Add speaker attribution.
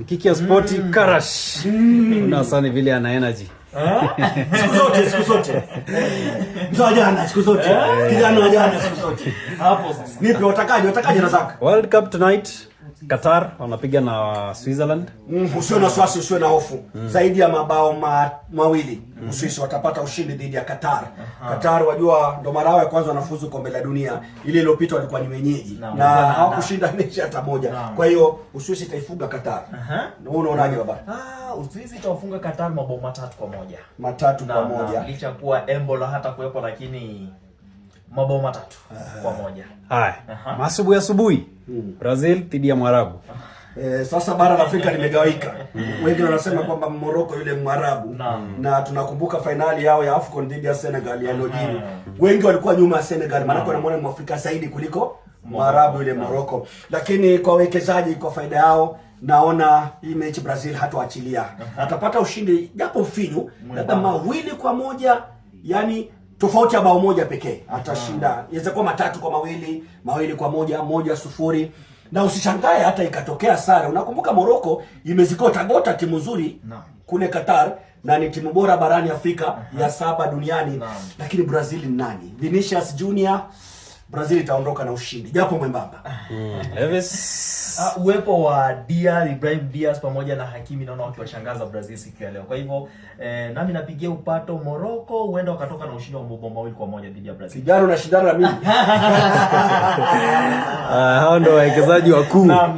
Speaker 1: Mikiki ya sporti Karash. Unasani vile ana energy.
Speaker 2: Siku zote. Mzajana siku zote. Kijana wajana siku zote. Hapo sasa. Nipi watakaje Razak?
Speaker 1: World Cup tonight. Qatar wanapiga na Switzerland.
Speaker 2: Usiwe na wasiwasi, usiwe na hofu. Zaidi ya mabao mawili. Uswisi watapata ushindi dhidi ya Qatar. Qatar wajua ndo mara ya kwanza wanafuzu kombe la dunia. Ile iliyopita walikuwa ni wenyeji na hawakushinda mechi hata moja. Kwa hiyo Uswisi itaifunga Qatar. Na unaonaje baba?
Speaker 3: Uswisi itawafunga Qatar mabao 3-1.
Speaker 2: 3-1.
Speaker 3: Licha kuwa Embolo hata kuwepo lakini mabao 3-1.
Speaker 1: Haya. Asubuhi. Brazil dhidi ya Mwarabu.
Speaker 2: Sasa bara la Afrika limegawika. Wengi wanasema kwamba Morocco yule Mwarabu na tunakumbuka finali yao ya AFCON dhidi ya Senegal ya Lodini. Wengi walikuwa nyuma ya Senegal maana wanamuona Mwafrika zaidi kuliko Mwarabu yule Morocco. Lakini kwa wawekezaji kwa faida yao naona hii mechi Brazil hatoachilia. Atapata ushindi japo finyu, labda 2-1, yani tofauti ya bao moja pekee. Atashinda. Inaweza kuwa 3-2, 2-1, 1-0. Na usishangae hata ikatokea sare. Unakumbuka Morocco imezikota gota timu nzuri kule Qatar na ni timu bora barani Afrika ya 7 duniani. Lakini Brazil ni nani? Vinicius Junior. Brazil itaondoka na ushindi japo mwembamba.
Speaker 3: Uwepo wa Ibrahim Diaz pamoja na Hakimi naona wakiwashangaza Brazil siku ya leo. Kwa hivyo nami napigia upato Morocco huenda wakatoka na ushindi wa mabao 2-1 dhidi ya Brazil.
Speaker 2: Kijana unashindana na mimi.
Speaker 1: Hao ndio wawekezaji wakuu.
Speaker 3: Naam.